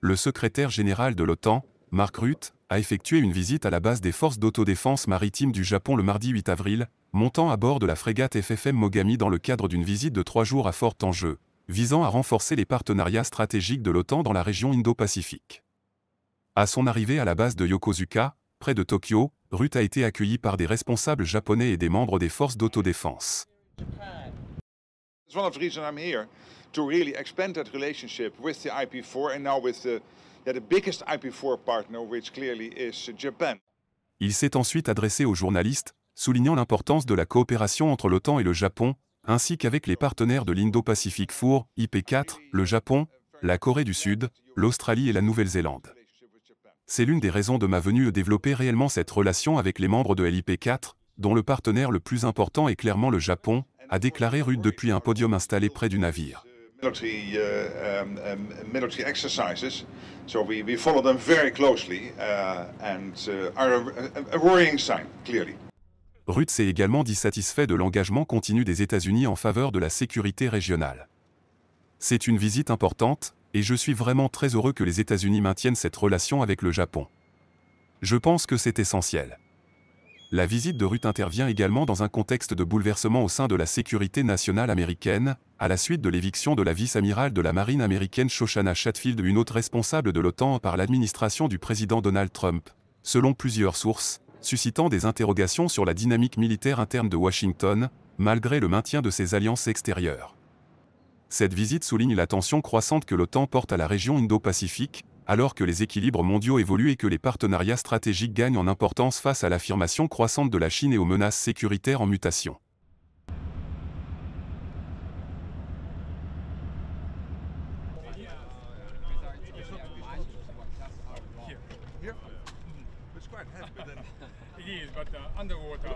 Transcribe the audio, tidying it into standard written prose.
le secrétaire général de l'OTAN, Mark Rutte, a effectué une visite à la base des forces d'autodéfense maritime du Japon le mardi 8 avril, montant à bord de la frégate FFM Mogami dans le cadre d'une visite de 3 jours à fort enjeu, visant à renforcer les partenariats stratégiques de l'OTAN dans la région Indo-Pacifique. À son arrivée à la base de Yokosuka, près de Tokyo, Rutte a été accueilli par des responsables japonais et des membres des forces d'autodéfense. It's one of the reasons I'm here, to really expand that relationship with the IP4 and now with the biggest IP4 partner, which clearly is Japan. Il s'est ensuite adressé aux journalistes, soulignant l'importance de la coopération entre l'OTAN et le Japon, ainsi qu'avec les partenaires de l'Indo-Pacific 4, IP4, le Japon, la Corée du Sud, l'Australie et la Nouvelle-Zélande. C'est l'une des raisons de ma venue de développer réellement cette relation avec les membres de l'IP4, dont le partenaire le plus important est clairement le Japon, a déclaré Rutte depuis un podium installé près du navire. Military exercises, so we follow them very closely and are a worrying sign, clearly. Rutte s'est également dit satisfait de l'engagement continu des États-Unis en faveur de la sécurité régionale. C'est une visite importante, et je suis vraiment très heureux que les États-Unis maintiennent cette relation avec le Japon. Je pense que c'est essentiel. La visite de Rutte intervient également dans un contexte de bouleversement au sein de la sécurité nationale américaine, à la suite de l'éviction de la vice-amirale de la marine américaine Shoshana Chatfield, une autre responsable de l'OTAN par l'administration du président Donald Trump, selon plusieurs sources, suscitant des interrogations sur la dynamique militaire interne de Washington, malgré le maintien de ses alliances extérieures. Cette visite souligne la tension croissante que l'OTAN porte à la région Indo-Pacifique, alors que les équilibres mondiaux évoluent et que les partenariats stratégiques gagnent en importance face à l'affirmation croissante de la Chine et aux menaces sécuritaires en mutation. It is, but underwater.